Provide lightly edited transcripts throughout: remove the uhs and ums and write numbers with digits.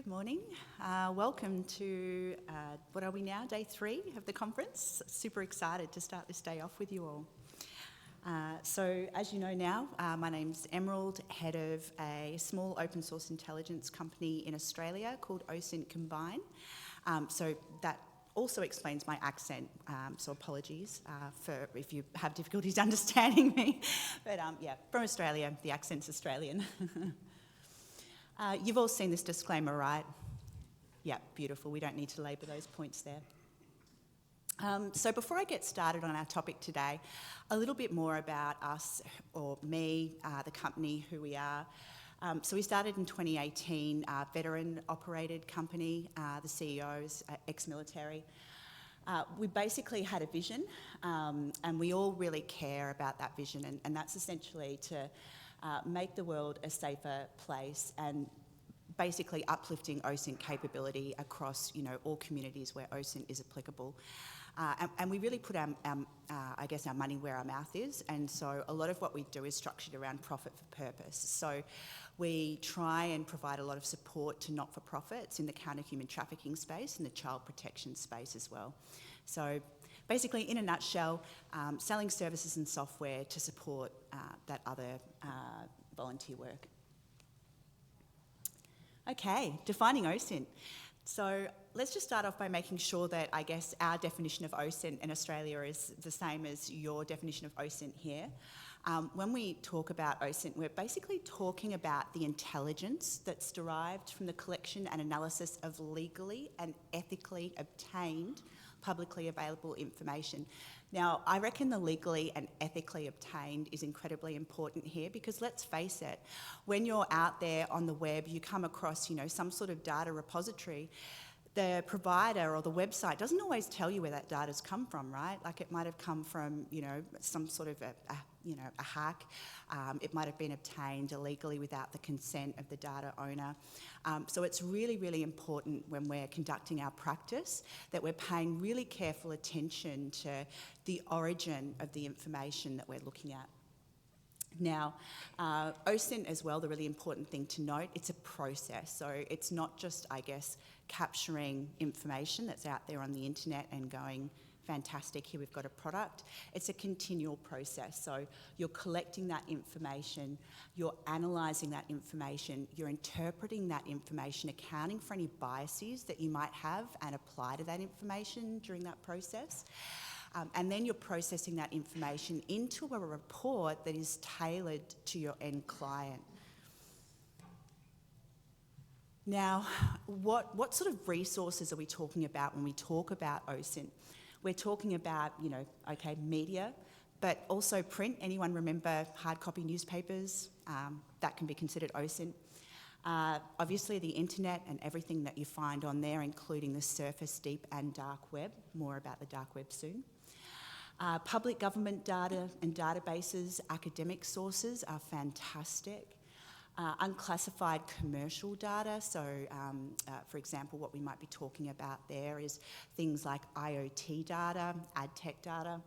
Good morning. Welcome to, what are we now, day 3 of the conference. Super excited to start this day off with you all. So as you know now, my name's Emerald, head of a small open source intelligence company in Australia called OSINT Combine. So that also explains my accent, so apologies for if you have difficulties understanding me. But yeah, from Australia, the accent's Australian. You've all seen this disclaimer, right? Yeah, beautiful. We don't need to labour those points there. So before I get started on our topic today, a little bit more about us, or me, the company, who we are. So we started in 2018, veteran-operated company. The CEO is ex-military. We basically had a vision, and we all really care about that vision, and that's essentially to make the world a safer place and basically uplifting OSINT capability across, all communities where OSINT is applicable. And we really put our money where our mouth is, and so a lot of what we do is structured around profit for purpose. So we try and provide a lot of support to not-for-profits in the counter-human trafficking space and the child protection space as well. So basically, in a nutshell, selling services and software to support that other volunteer work. Okay, defining OSINT. So let's just start off by making sure that our definition of OSINT in Australia is the same as your definition of OSINT here. When we talk about OSINT, we're basically talking about the intelligence that's derived from the collection and analysis of legally and ethically obtained publicly available information. Now, I reckon the legally and ethically obtained is incredibly important here because let's face it, when you're out there on the web, you come across, some sort of data repository, the provider or the website doesn't always tell you where that data's come from, right? Like it might have come from, some sort of a hack. It might have been obtained illegally without the consent of the data owner. So it's really, really important when we're conducting our practice that we're paying really careful attention to the origin of the information that we're looking at. Now, OSINT as well, the really important thing to note, it's a process. So it's not just, capturing information that's out there on the internet and going, fantastic, here we've got a product. It's a continual process. So you're collecting that information, you're analysing that information, you're interpreting that information, accounting for any biases that you might have and apply to that information during that process. And then you're processing that information into a report that is tailored to your end client. Now, what sort of resources are we talking about when we talk about OSINT? We're talking about, media, but also print. Anyone remember hard copy newspapers? That can be considered OSINT. Obviously the internet and everything that you find on there, including the surface, deep and dark web. More about the dark web soon. Public government data and databases, academic sources are fantastic. Unclassified commercial data, so for example, what we might be talking about there is things like IoT data, ad tech data.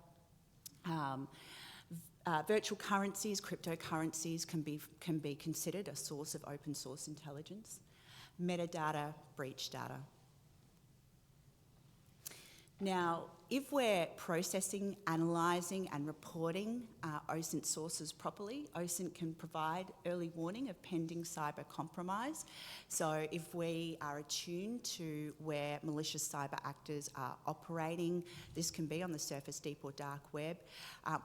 Virtual currencies, cryptocurrencies can be considered a source of open source intelligence. Metadata, breach data. Now, if we're processing, analysing and reporting OSINT sources properly, OSINT can provide early warning of pending cyber compromise. So if we are attuned to where malicious cyber actors are operating, this can be on the surface, deep or dark web,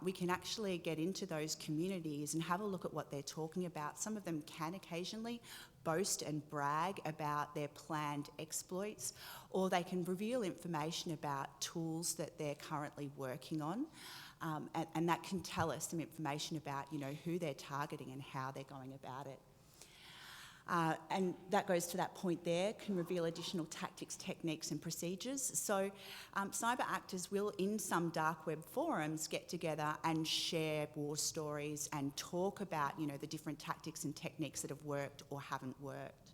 we can actually get into those communities and have a look at what they're talking about. Some of them can occasionally boast and brag about their planned exploits, or they can reveal information about tools that they're currently working on, and that can tell us some information about, who they're targeting and how they're going about it. And that goes to that point there, can reveal additional tactics, techniques and procedures. So cyber actors will, in some dark web forums, get together and share war stories and talk about, the different tactics and techniques that have worked or haven't worked.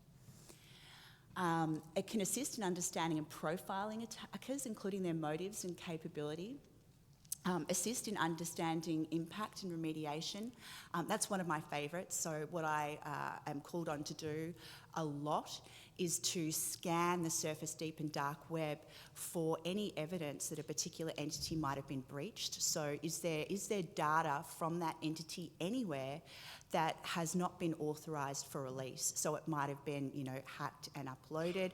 It can assist in understanding and profiling attackers, including their motives and capability. Assist in understanding impact and remediation. That's one of my favourites. So what I am called on to do a lot is to scan the surface, deep and dark web for any evidence that a particular entity might have been breached. So is there data from that entity anywhere that has not been authorised for release? So it might have been, hacked and uploaded.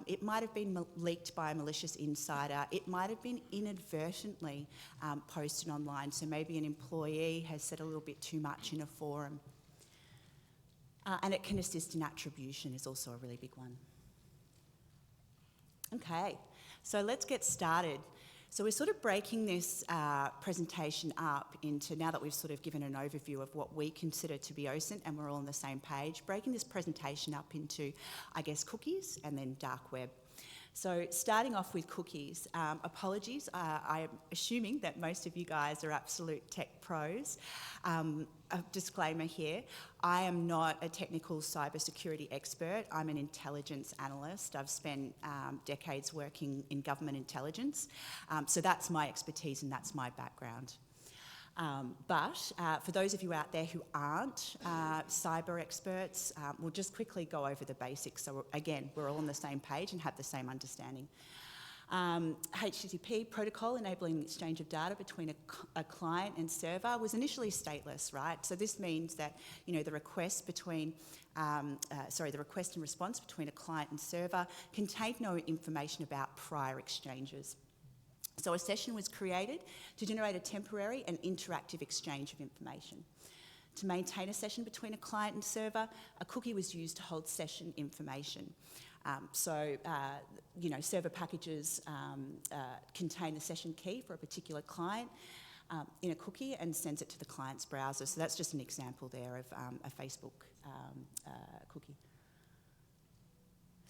It might have been leaked by a malicious insider. It might have been inadvertently posted online. So maybe an employee has said a little bit too much in a forum. And it can assist in attribution is also a really big one. Okay, so let's get started. So we're sort of breaking this presentation up into, now that we've sort of given an overview of what we consider to be OSINT and we're all on the same page, breaking this presentation up into, I guess, cookies and then dark web. So starting off with cookies, apologies, I'm assuming that most of you guys are absolute tech pros. A disclaimer here, I am not a technical cybersecurity expert, I'm an intelligence analyst. I've spent decades working in government intelligence, so that's my expertise and that's my background. But for those of you out there who aren't cyber experts, we'll just quickly go over the basics. So again, we're all on the same page and have the same understanding. HTTP protocol enabling the exchange of data between a client and server was initially stateless, right? So this means that the request between, the request and response between a client and server contained no information about prior exchanges. So a session was created to generate a temporary and interactive exchange of information. To maintain a session between a client and server, a cookie was used to hold session information. Server packages contain the session key for a particular client in a cookie and sends it to the client's browser. So that's just an example there of a Facebook cookie.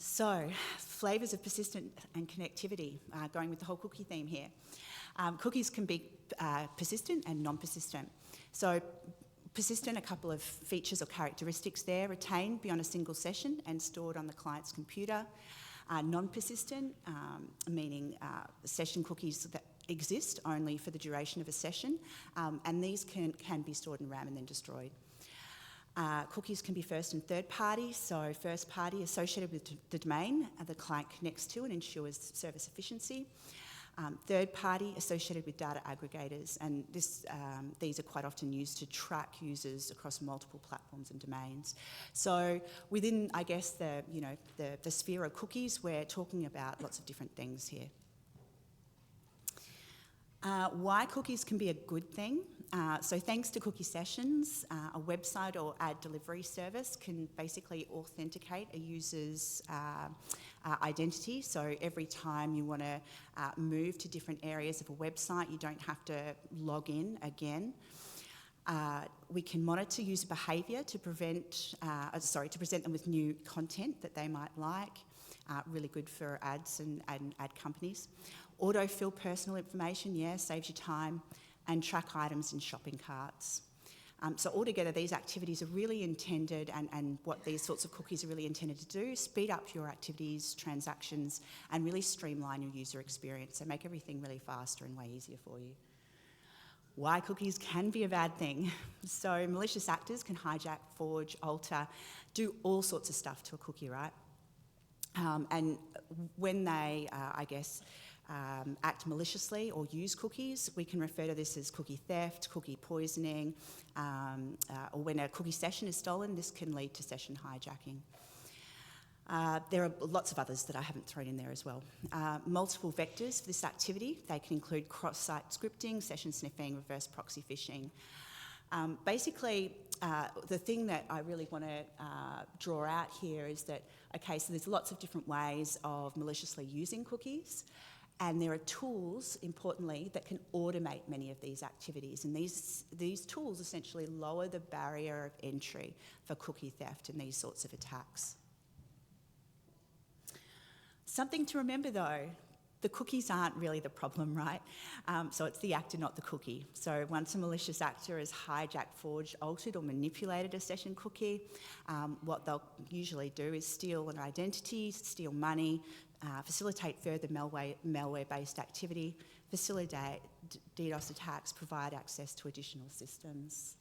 So, flavours of persistent and connectivity, going with the whole cookie theme here. Cookies can be persistent and non-persistent. So, persistent, a couple of features or characteristics there, retained beyond a single session and stored on the client's computer. Non-persistent, meaning session cookies that exist only for the duration of a session, and these can be stored in RAM and then destroyed. Cookies can be first and third party, so first party associated with the domain the client connects to and ensures service efficiency. Third party associated with data aggregators, and these are quite often used to track users across multiple platforms and domains. So within, I guess, the sphere of cookies, we're talking about lots of different things here. Why cookies can be a good thing. So thanks to cookie sessions, a website or ad delivery service can basically authenticate a user's identity. So every time you want to move to different areas of a website, you don't have to log in again. We can monitor user behaviour to present them with new content that they might like. Really good for ads and ad companies. Autofill personal information, saves you time, and track items in shopping carts. So altogether, these activities are really intended, and what these sorts of cookies are really intended to do, speed up your activities, transactions, and really streamline your user experience, so make everything really faster and way easier for you. Why cookies can be a bad thing. So malicious actors can hijack, forge, alter, do all sorts of stuff to a cookie, right? And when they, act maliciously or use cookies, we can refer to this as cookie theft, cookie poisoning, or when a cookie session is stolen, this can lead to session hijacking. There are lots of others that I haven't thrown in there as well. Multiple vectors for this activity. They can include cross-site scripting, session sniffing, reverse proxy phishing. The thing that I really want to draw out here is that, so there's lots of different ways of maliciously using cookies, and there are tools, importantly, that can automate many of these activities, and these tools essentially lower the barrier of entry for cookie theft and these sorts of attacks. Something to remember though, the cookies aren't really the problem, right? So it's the actor, not the cookie. So once a malicious actor has hijacked, forged, altered or manipulated a session cookie, what they'll usually do is steal an identity, steal money, facilitate further malware-based activity, facilitate DDoS attacks, provide access to additional systems.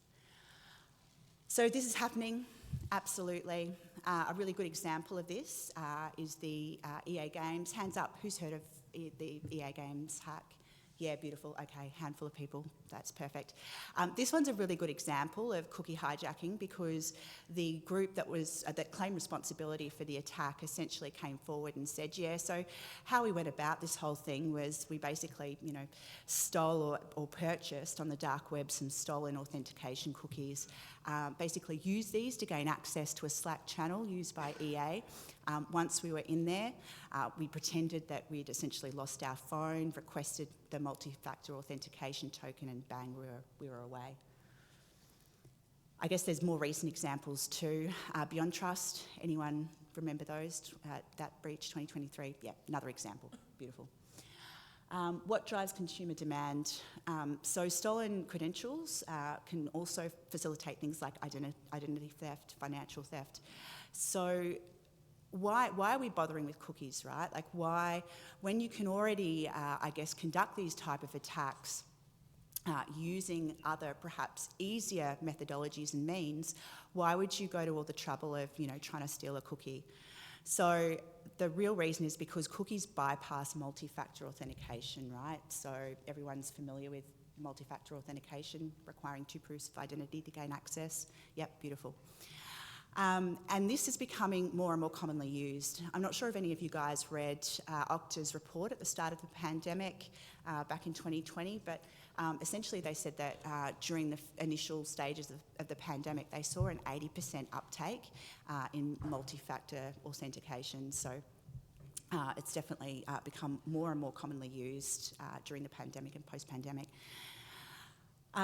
So this is happening absolutely. A really good example of this is the EA Games. Hands up, who's heard of the EA Games hack? Yeah, beautiful. Okay, handful of people. That's perfect. This one's a really good example of cookie hijacking because the group that claimed responsibility for the attack essentially came forward and said, yeah, so how we went about this whole thing was we basically, stole or purchased on the dark web some stolen authentication cookies, basically used these to gain access to a Slack channel used by EA. Once we were in there, we pretended that we'd essentially lost our phone, requested the multi-factor authentication token, and bang, we were away. I guess there's more recent examples too. Beyond Trust, anyone remember those? That breach 2023, yeah, another example, beautiful. What drives consumer demand? So stolen credentials can also facilitate things like identity theft, financial theft. So why are we bothering with cookies, right? Like why, when you can already, conduct these type of attacks using other perhaps easier methodologies and means, why would you go to all the trouble of, trying to steal a cookie? So the real reason is because cookies bypass multi-factor authentication, right? So everyone's familiar with multi-factor authentication requiring 2 proofs of identity to gain access. Yep, beautiful. And this is becoming more and more commonly used. I'm not sure if any of you guys read Okta's report at the start of the pandemic back in 2020, but essentially they said that during the initial stages of the pandemic, they saw an 80% uptake in multi-factor authentication. So it's definitely become more and more commonly used during the pandemic and post-pandemic.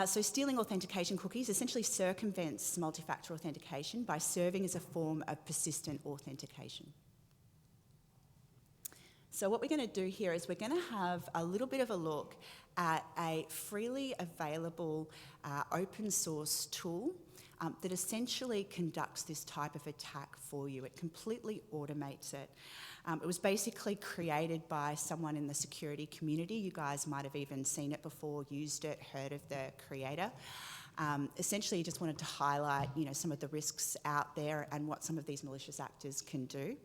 So stealing authentication cookies essentially circumvents multi-factor authentication by serving as a form of persistent authentication. So what we're going to do here is we're going to have a little bit of a look at a freely available open source tool that essentially conducts this type of attack for you. It completely automates it. It was basically created by someone in the security community. You guys might have even seen it before, used it, heard of the creator. Essentially, he just wanted to highlight, some of the risks out there and what some of these malicious actors can do.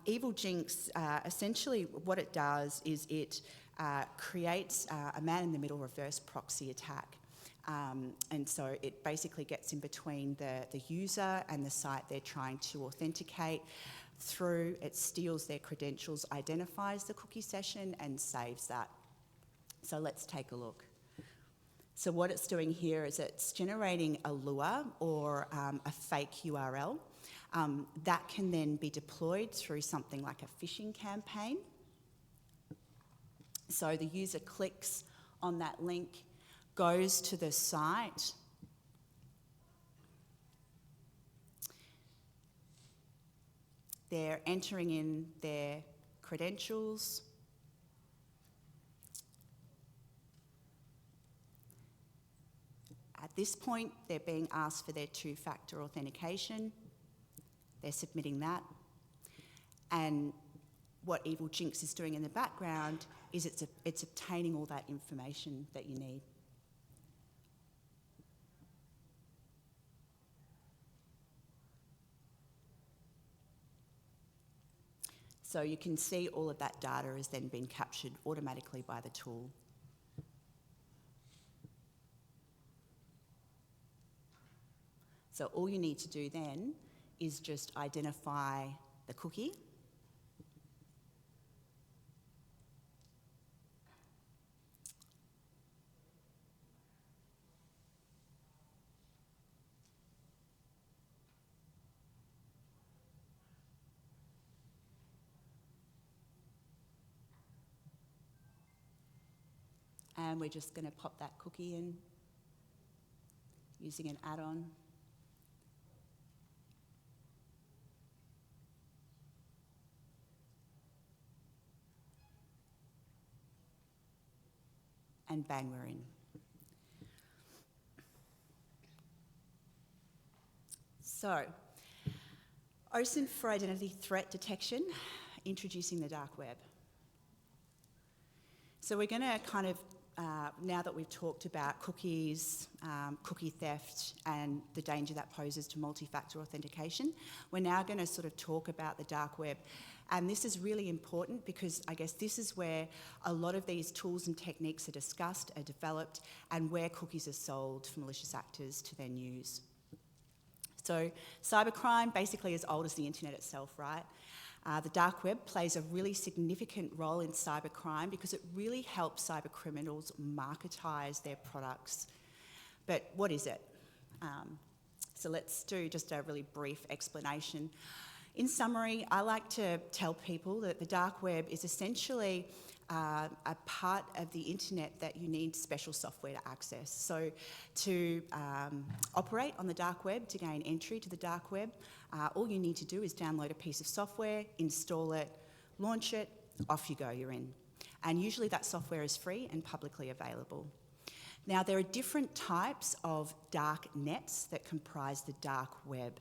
Evil Jinx, essentially what it does is it creates a man-in-the-middle reverse proxy attack. And so it basically gets in between the user and the site they're trying to authenticate through. It steals their credentials, identifies the cookie session and saves that. So let's take a look. So what it's doing here is it's generating a lure or a fake URL that can then be deployed through something like a phishing campaign. So the user clicks on that link, goes to the site, they're entering in their credentials, at this point they're being asked for their 2-factor authentication, they're submitting that, and what Evil Jinx is doing in the background is it's obtaining all that information that you need. So you can see all of that data has then been captured automatically by the tool. So all you need to do then is just identify the cookie, and we're just going to pop that cookie in using an add-on. And bang, we're in. So, OSINT for identity threat detection, introducing the dark web. So we're going to kind of now that we've talked about cookies, cookie theft, and the danger that poses to multi-factor authentication, we're now going to sort of talk about the dark web. And this is really important because I guess this is where a lot of these tools and techniques are discussed, are developed, and where cookies are sold for malicious actors to then use. So cybercrime, basically as old as the internet itself, right? The dark web plays a really significant role in cybercrime because it really helps cybercriminals marketise their products. But what is it? So let's do just a really brief explanation. In summary, I like to tell people that the dark web is essentially a part of the internet that you need special software to access. So to operate on the dark web, to gain entry to the dark web, all you need to do is download a piece of software, install it, launch it, off you go, you're in. And usually that software is free and publicly available. Now, there are different types of dark nets that comprise the dark web.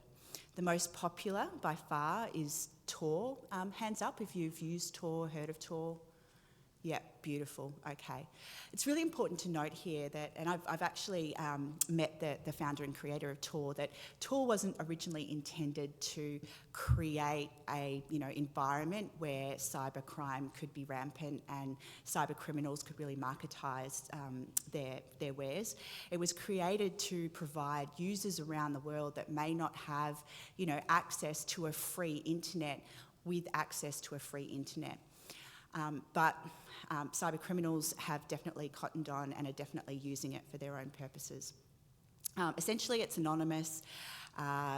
The most popular by far is Tor. Hands up if you've used Tor, heard of Tor. Yeah, beautiful, okay. It's really important to note here that, and I've actually met the founder and creator of Tor, that Tor wasn't originally intended to create a environment where cybercrime could be rampant and cyber criminals could really marketise their wares. It was created to provide users around the world that may not have access to a free internet with access to a free internet. But cyber criminals have definitely cottoned on and are definitely using it for their own purposes. Essentially, it's anonymous.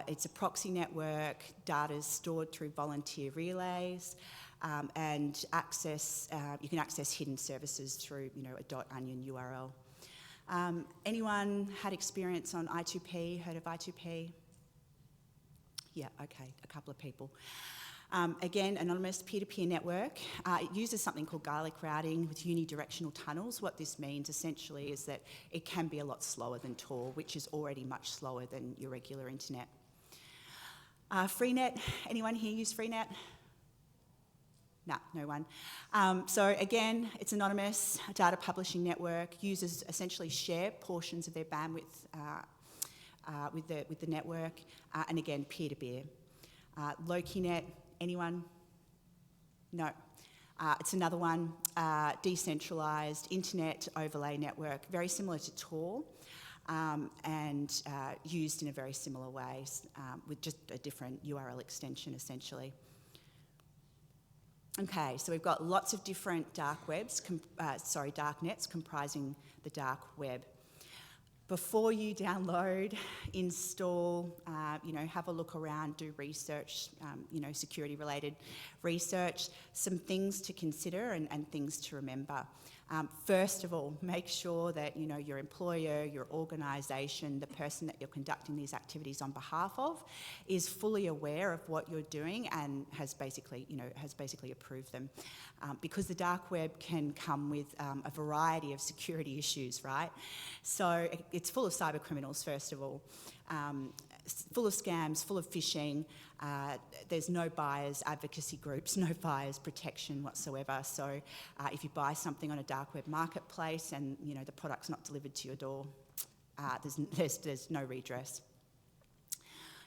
It's a proxy network. Data is stored through volunteer relays, and you can access hidden services through a .onion URL. Anyone had experience on I2P? Heard of I2P? Yeah, okay, a couple of people. Again, anonymous peer-to-peer network. It uses something called garlic routing with unidirectional tunnels. What this means essentially is that it can be a lot slower than Tor, which is already much slower than your regular internet. Freenet, anyone here use Freenet? No one. So again, it's anonymous, a data publishing network. Users essentially share portions of their bandwidth with the network, and again, peer-to-peer. Lokinet, anyone? No. It's another one, decentralised internet overlay network, very similar to Tor, and used in a very similar way, with just a different URL extension, essentially. Okay, so we've got lots of different dark nets comprising the dark web. Before you download, install, have a look around, do research, security-related research, some things to consider and things to remember. First of all, make sure that your employer, your organisation, the person that you're conducting these activities on behalf of, is fully aware of what you're doing and has basically approved them, because the dark web can come with a variety of security issues, right? So it's full of cyber criminals, first of all. Full of scams, full of phishing. There's no buyers advocacy groups, no buyers protection whatsoever. So if you buy something on a dark web marketplace and the product's not delivered to your door, there's no redress.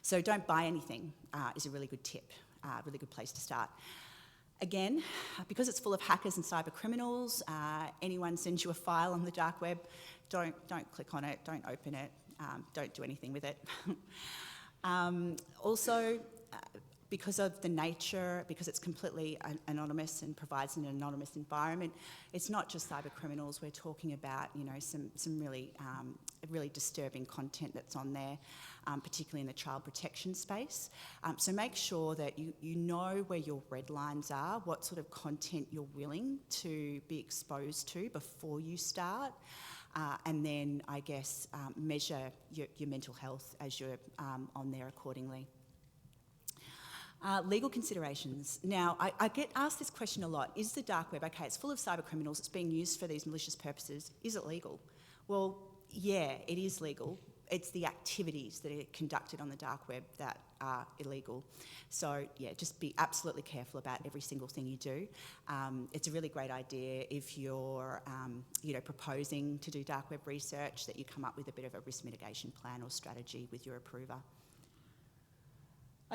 So don't buy anything is a really good tip, really good place to start. Again, because it's full of hackers and cyber criminals, anyone sends you a file on the dark web, don't click on it, don't open it. Don't do anything with it. Also, because of the nature, because it's completely anonymous and provides an anonymous environment, it's not just cyber criminals. We're talking about some really disturbing content that's on there, particularly in the child protection space. So make sure that you know where your red lines are, what sort of content you're willing to be exposed to before you start. And then, I guess, measure your mental health as you're on there accordingly. Legal considerations. Now, I get asked this question a lot. Is the dark web, okay, it's full of cyber criminals, it's being used for these malicious purposes, is it legal? Well, yeah, it is legal. It's the activities that are conducted on the dark web that are illegal. So yeah, just be absolutely careful about every single thing you do. It's a really great idea if you're proposing to do dark web research, that you come up with a bit of a risk mitigation plan or strategy with your approver.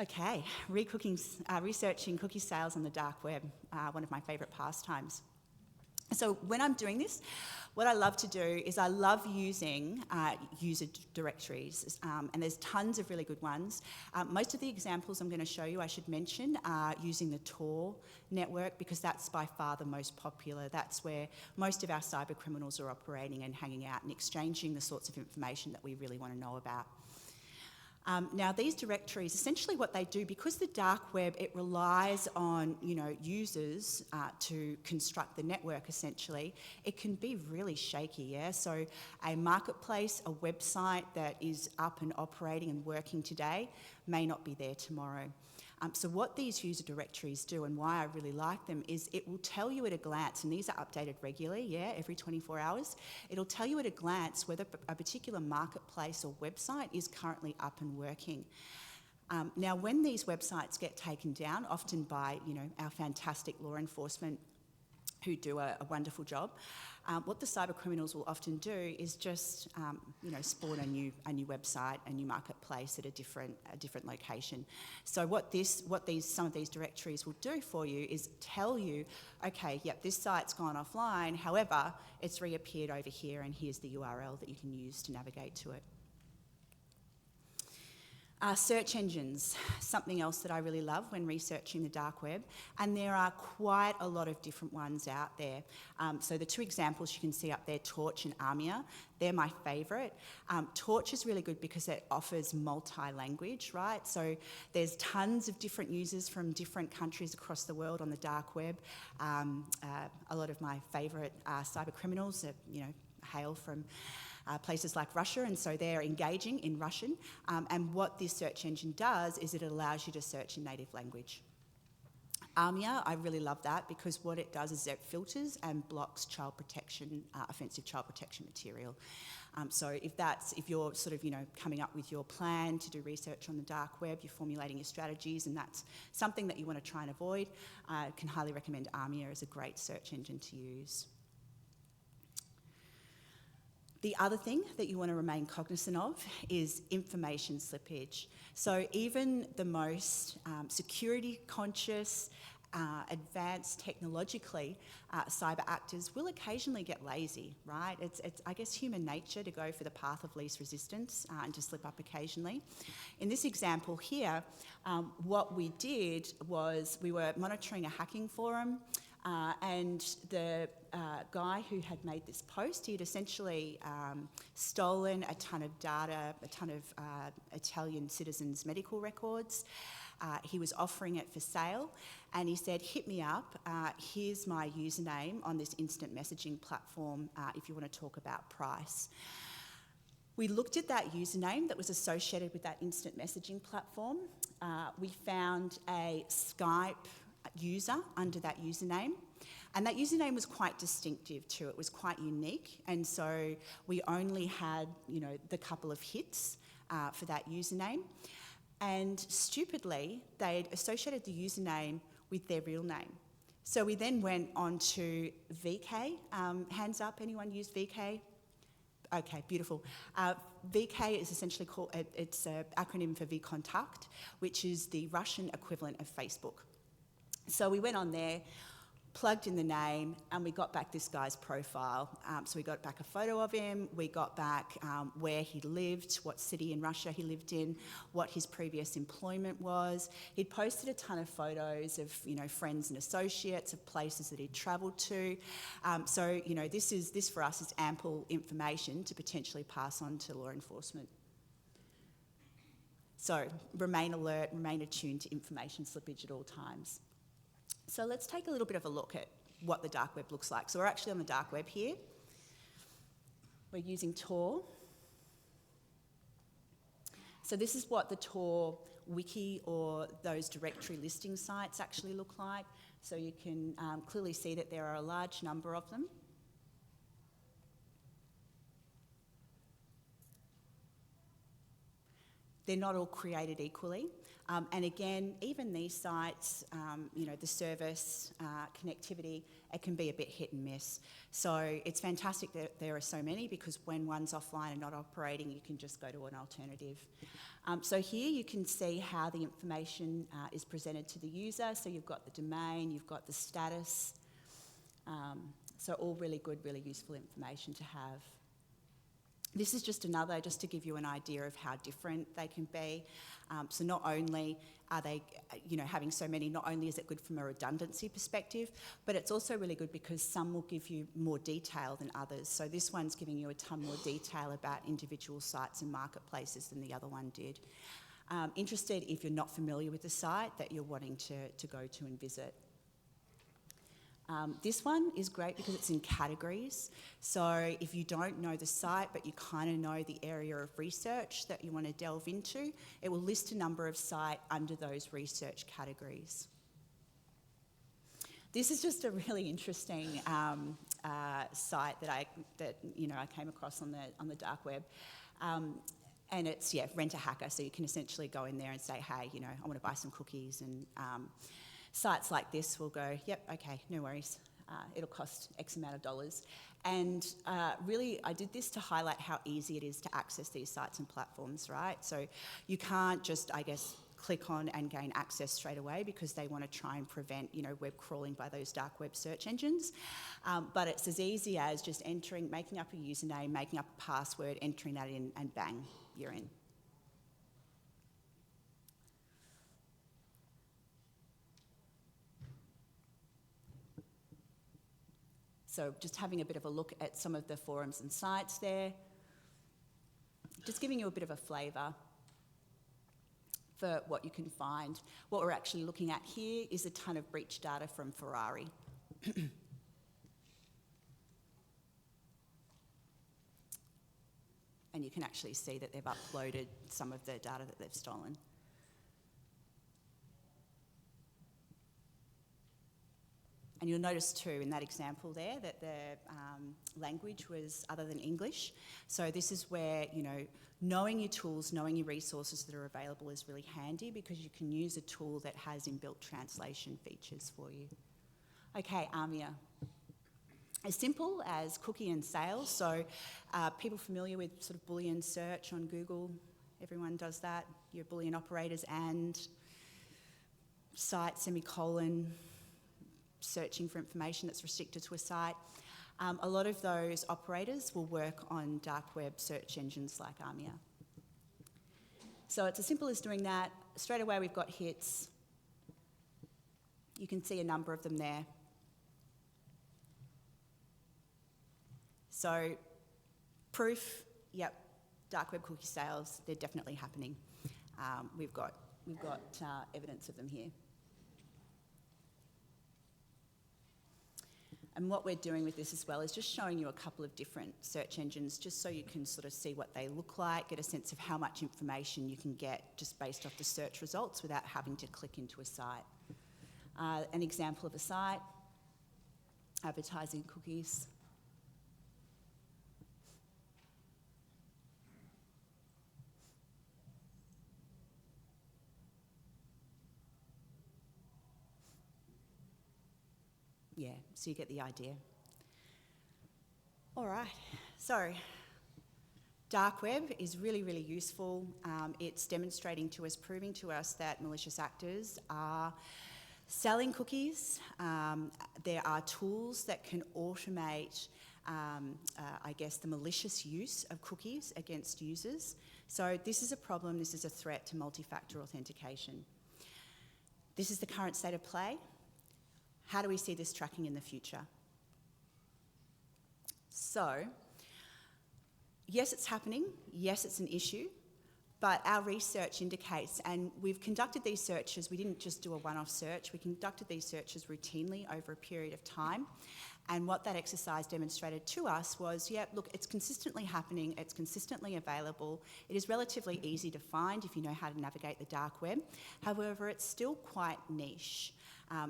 Okay, researching cookie sales on the dark web, one of my favourite pastimes. So when I'm doing this, what I love to do is I love using user directories, and there's tons of really good ones. Most of the examples I'm going to show you, I should mention, are using the Tor network, because that's by far the most popular. That's where most of our cyber criminals are operating and hanging out and exchanging the sorts of information that we really want to know about. Now, these directories, essentially what they do, because the dark web, it relies on, users to construct the network, essentially, it can be really shaky, yeah? So a marketplace, a website that is up and operating and working today may not be there tomorrow. So what these user directories do, and why I really like them, is it will tell you at a glance, and these are updated regularly, yeah, every 24 hours, it'll tell you at a glance whether a particular marketplace or website is currently up and working. Now, when these websites get taken down, often by, our fantastic law enforcement who do a wonderful job, what the cyber criminals will often do is just, spawn a new website, a new marketplace at a different location. So some of these directories will do for you is tell you, okay, yep, this site's gone offline. However, it's reappeared over here, and here's the URL that you can use to navigate to it. Search engines, something else that I really love when researching the dark web, and there are quite a lot of different ones out there. So the two examples you can see up there, Torch and Armia, they're my favourite. Torch is really good because it offers multi-language, right? So there's tons of different users from different countries across the world on the dark web. A lot of my favourite cyber criminals, hail from places like Russia, and so they're engaging in Russian. And what this search engine does is it allows you to search in native language. Armia, I really love that, because what it does is it filters and blocks child protection, offensive child protection material. So if you're sort of, coming up with your plan to do research on the dark web, you're formulating your strategies, and that's something that you want to try and avoid, I can highly recommend Armia as a great search engine to use. The other thing that you want to remain cognizant of is information slippage. So even the most security conscious, advanced technologically, cyber actors will occasionally get lazy, right? It's I guess, human nature to go for the path of least resistance and to slip up occasionally. In this example here, what we did was we were monitoring a hacking forum, and the guy who had made this post, he had essentially stolen a ton of data, a ton of Italian citizens' medical records. He was offering it for sale, and he said, hit me up, here's my username on this instant messaging platform if you want to talk about price. We looked at that username that was associated with that instant messaging platform. We found a Skype user under that username, and that username was quite distinctive too. It was quite unique, and so we only had, the couple of hits for that username. And stupidly, they'd associated the username with their real name. So we then went on to VK. Hands up, anyone use VK? Okay, beautiful. VK is essentially called, it's an acronym for vKontakt, which is the Russian equivalent of Facebook. So we went on there, plugged in the name, and we got back this guy's profile. So we got back a photo of him, we got back where he lived, what city in Russia he lived in, what his previous employment was. He'd posted a ton of photos of, friends and associates, of places that he'd travelled to. So, this for us is ample information to potentially pass on to law enforcement. So remain alert, remain attuned to information slippage at all times. So let's take a little bit of a look at what the dark web looks like. So we're actually on the dark web here. We're using Tor. So this is what the Tor wiki or those directory listing sites actually look like. So you can clearly see that there are a large number of them. they're not all created equally. And again, even these sites, the service, connectivity, it can be a bit hit and miss. So it's fantastic that there are so many, because when one's offline and not operating, you can just go to an alternative. So here you can see how the information is presented to the user. So you've got the domain, you've got the status. So all really good, really useful information to have. This is just another, just to give you an idea of how different they can be. So not only are they, having so many, not only is it good from a redundancy perspective, but it's also really good because some will give you more detail than others. So this one's giving you a ton more detail about individual sites and marketplaces than the other one did. Interested if you're not familiar with the site that you're wanting to go to and visit. This one is great because it's in categories. So if you don't know the site, but you kind of know the area of research that you want to delve into, it will list a number of sites under those research categories. This is just a really interesting site that I came across on the dark web. And it's, Rent a Hacker. So you can essentially go in there and say, hey, I want to buy some cookies, and sites like this will go, yep, okay, no worries. It'll cost X amount of dollars. And really, I did this to highlight how easy it is to access these sites and platforms, right? So you can't just, click on and gain access straight away, because they want to try and prevent, web crawling by those dark web search engines. But it's as easy as just making up a username, making up a password, entering that in, and bang, you're in. So just having a bit of a look at some of the forums and sites there, just giving you a bit of a flavour for what you can find. What we're actually looking at here is a ton of breach data from Ferrari. And you can actually see that they've uploaded some of the data that they've stolen. And you'll notice too in that example there that the language was other than English. So this is where, knowing your tools, knowing your resources that are available is really handy, because you can use a tool that has inbuilt translation features for you. Okay, ARMIA. As simple as cookie and sales. So people familiar with sort of Boolean search on Google? Everyone does that. Your Boolean operators and site, semicolon, searching for information that's restricted to a site. A lot of those operators will work on dark web search engines like ARMIA. So it's as simple as doing that. Straight away we've got hits. You can see a number of them there. So proof, yep, dark web cookie sales, they're definitely happening. We've got evidence of them here. And what we're doing with this as well is just showing you a couple of different search engines, just so you can sort of see what they look like, get a sense of how much information you can get just based off the search results without having to click into a site. An example of a site, advertising cookies. Yeah, so you get the idea. All right, so dark web is really, really useful. It's demonstrating to us, proving to us that malicious actors are selling cookies. There are tools that can automate, the malicious use of cookies against users. So this is a problem, this is a threat to multi-factor authentication. This is the current state of play. How do we see this tracking in the future? So, yes, it's happening. Yes, it's an issue. But our research indicates, and we've conducted these searches, we didn't just do a one-off search, we conducted these searches routinely over a period of time. And what that exercise demonstrated to us was, look, it's consistently happening, it's consistently available, it is relatively easy to find if you know how to navigate the dark web. However, it's still quite niche.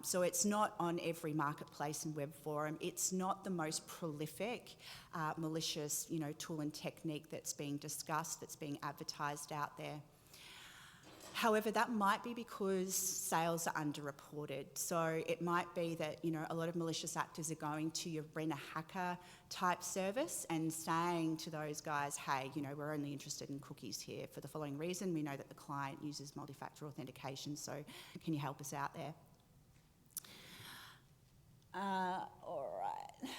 So it's not on every marketplace and web forum. It's not the most prolific, malicious, tool and technique that's being discussed, that's being advertised out there. However, that might be because sales are underreported. So it might be that, a lot of malicious actors are going to your rent a hacker type service and saying to those guys, hey, we're only interested in cookies here for the following reason. We know that the client uses multi-factor authentication, so can you help us out there? All right.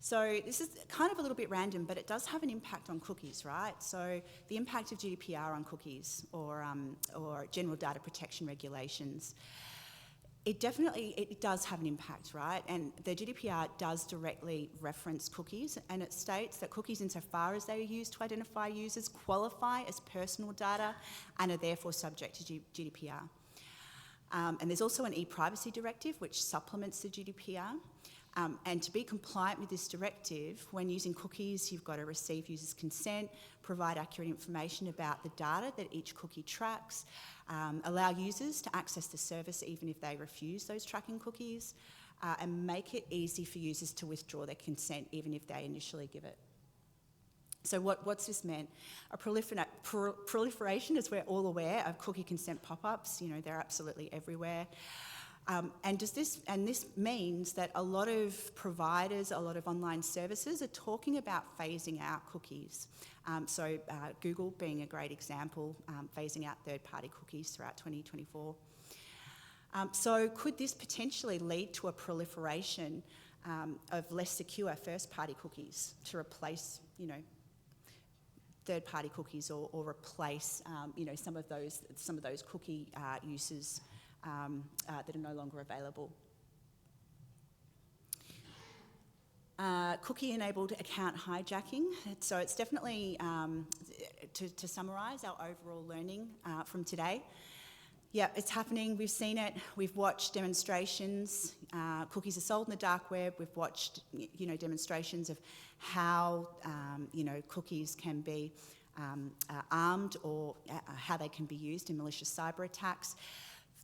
So this is kind of a little bit random, but it does have an impact on cookies, right? So the impact of GDPR on cookies or general data protection regulations, it does have an impact, right? And the GDPR does directly reference cookies, and it states that cookies, insofar as they are used to identify users, qualify as personal data and are therefore subject to GDPR. And there's also an e-privacy directive which supplements the GDPR. And to be compliant with this directive, when using cookies, you've got to receive users' consent, provide accurate information about the data that each cookie tracks, allow users to access the service even if they refuse those tracking cookies, and make it easy for users to withdraw their consent even if they initially give it. So what's this meant? A proliferation, as we're all aware, of cookie consent pop-ups. They're absolutely everywhere. And this means that a lot of providers, a lot of online services are talking about phasing out cookies. So Google being a great example, phasing out third-party cookies throughout 2024. So could this potentially lead to a proliferation of less secure first-party cookies to replace, third-party cookies or replace, some of those cookie uses that are no longer available? Cookie-enabled account hijacking. So it's definitely, to summarise our overall learning from today, yeah, it's happening. We've seen it. We've watched demonstrations. Cookies are sold in the dark web. We've watched, demonstrations of how, cookies can be armed or how they can be used in malicious cyber attacks.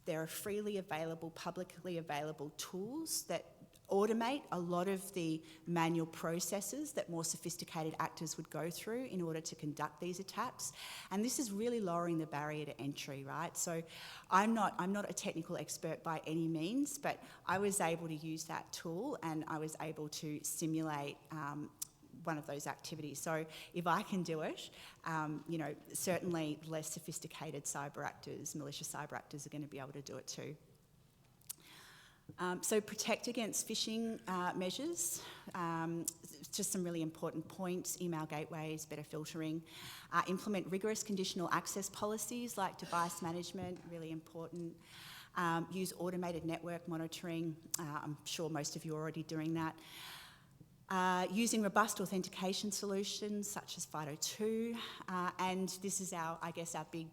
There are freely available, publicly available tools that automate a lot of the manual processes that more sophisticated actors would go through in order to conduct these attacks. And this is really lowering the barrier to entry, right? So I'm not a technical expert by any means, but I was able to use that tool and I was able to simulate one of those activities. So if I can do it, certainly less sophisticated cyber actors, malicious cyber actors are going to be able to do it too. So protect against phishing measures, just some really important points: email gateways, better filtering, implement rigorous conditional access policies like device management, really important. Use automated network monitoring. I'm sure most of you are already doing that. Using robust authentication solutions such as FIDO2, and this is our big,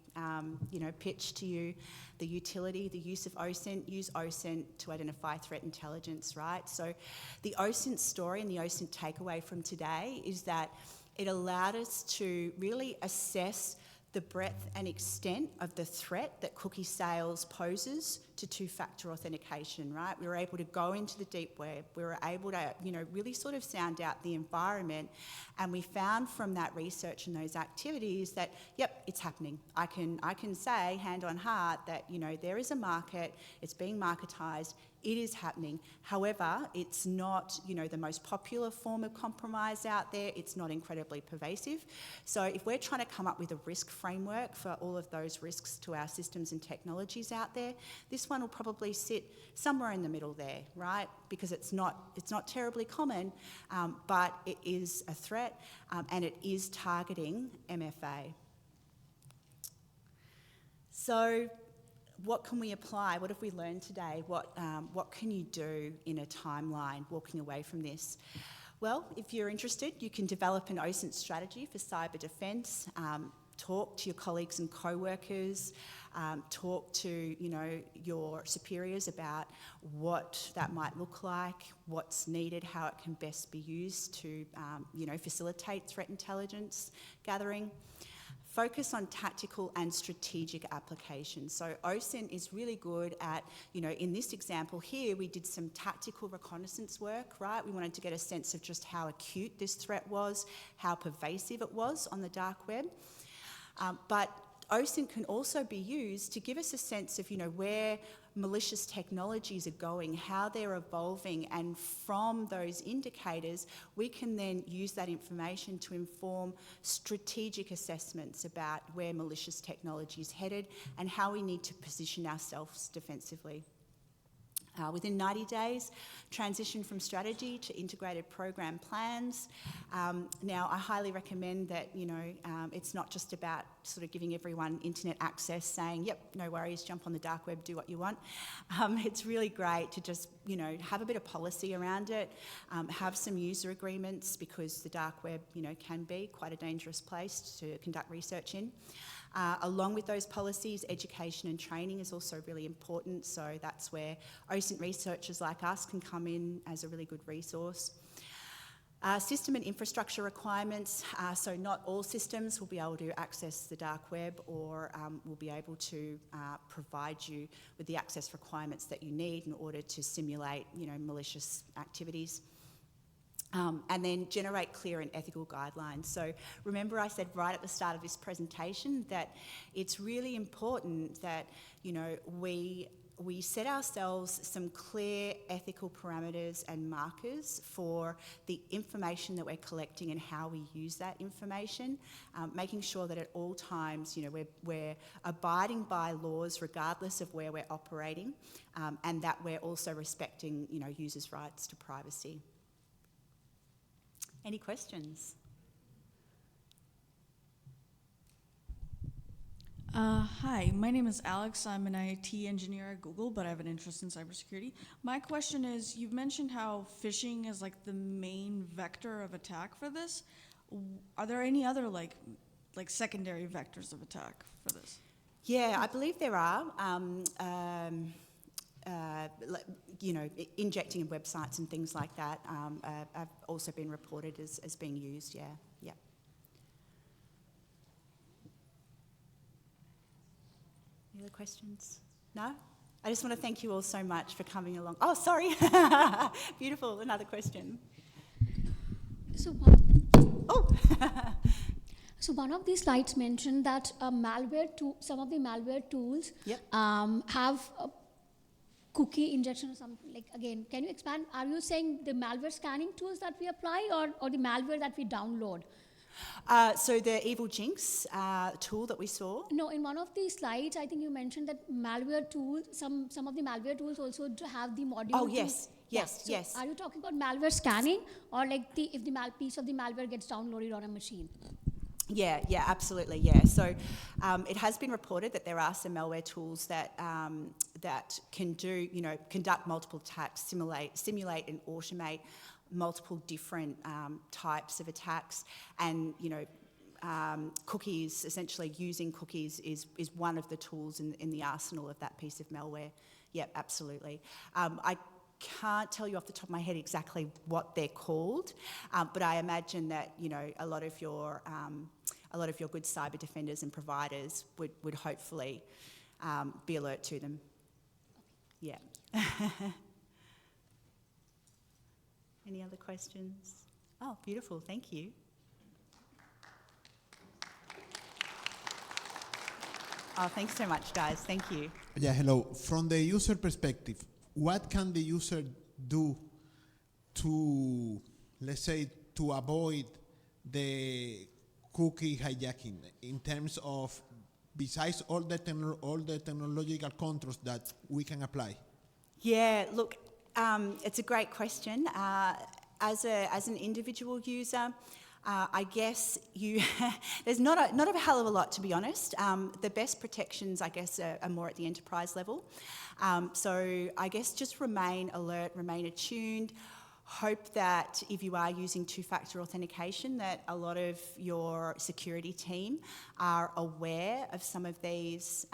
pitch to you: the utility, the use of OSINT. Use OSINT to identify threat intelligence, right? So, the OSINT story and the OSINT takeaway from today is that it allowed us to really assess the breadth and extent of the threat that cookie sales poses to two-factor authentication, right? We were able to go into the deep web. We were able to, really sort of sound out the environment, and we found from that research and those activities that, yep, it's happening. I can say, hand on heart, that, there is a market, it's being marketised, it is happening. However, it's not, the most popular form of compromise out there. It's not incredibly pervasive. So if we're trying to come up with a risk framework for all of those risks to our systems and technologies out there, this one will probably sit somewhere in the middle there, right? Because it's not terribly common, but it is a threat, and it is targeting MFA. So, what can we apply? What have we learned today? What can you do in a timeline walking away from this? Well, if you're interested, you can develop an OSINT strategy for cyber defence. Talk to your colleagues and co-workers. Talk to your superiors about what that might look like, what's needed, how it can best be used to facilitate threat intelligence gathering. Focus on tactical and strategic applications. So OSINT is really good at, in this example here, we did some tactical reconnaissance work, right? We wanted to get a sense of just how acute this threat was, how pervasive it was on the dark web. But OSINT can also be used to give us a sense of, where malicious technologies are going, how they're evolving, and from those indicators, we can then use that information to inform strategic assessments about where malicious technology is headed and how we need to position ourselves defensively. Within 90 days, transition from strategy to integrated program plans. Now, I highly recommend that, it's not just about sort of giving everyone internet access, saying, yep, no worries, jump on the dark web, do what you want. It's really great to just, have a bit of policy around it, have some user agreements, because the dark web, can be quite a dangerous place to conduct research in. Along with those policies, education and training is also really important, so that's where OSINT researchers like us can come in as a really good resource. System and infrastructure requirements, so not all systems will be able to access the dark web, or will be able to provide you with the access requirements that you need in order to simulate, malicious activities. And then generate clear and ethical guidelines. So remember, I said right at the start of this presentation that it's really important that, we set ourselves some clear ethical parameters and markers for the information that we're collecting and how we use that information, making sure that at all times, we're abiding by laws regardless of where we're operating, and that we're also respecting, users' rights to privacy. Any questions? Hi, my name is Alex. I'm an IT engineer at Google, but I have an interest in cybersecurity. My question is, you've mentioned how phishing is like the main vector of attack for this. Are there any other like secondary vectors of attack for this? Yeah, I believe there are. Injecting in websites and things like that have also been reported as being used, yeah. Any other questions? No? I just want to thank you all so much for coming along. Oh, sorry. Beautiful, another question. So one of these slides mentioned that some of the malware tools have cookie injection or something. Like, again, can you expand? Are you saying the malware scanning tools that we apply, or the malware that we download? So the Evil Jinx tool that we saw? No, in one of the slides, I think you mentioned that malware tools, some of the malware tools also have the module. Oh, yes. Yes. Are you talking about malware scanning, or like if the piece of the malware gets downloaded on a machine? Yeah, absolutely, yeah. So it has been reported that there are some malware tools that can do, conduct multiple attacks, simulate and automate multiple different types of attacks, and cookies, essentially using cookies is one of the tools in the arsenal of that piece of malware. Yep, absolutely. I can't tell you off the top of my head exactly what they're called, but I imagine that a lot of your good cyber defenders and providers would hopefully be alert to them. Yeah. Any other questions? Oh, beautiful. Thank you. Oh, thanks so much, guys. Thank you. Yeah, hello. From the user perspective, what can the user do to, let's say, to avoid the cookie hijacking in terms of, besides all the technological controls that we can apply? Yeah, look, it's a great question. As an individual user, I guess there's not a hell of a lot, to be honest. The best protections, I guess, are more at the enterprise level. So I guess just remain alert, remain attuned. Hope that if you are using two-factor authentication, that a lot of your security team are aware of some of these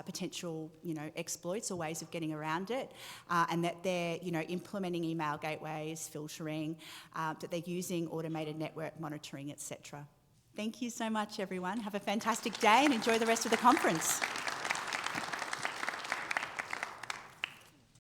potential, exploits or ways of getting around it, and that they're, implementing email gateways, filtering, that they're using automated network monitoring, etc. Thank you so much, everyone. Have a fantastic day and enjoy the rest of the conference.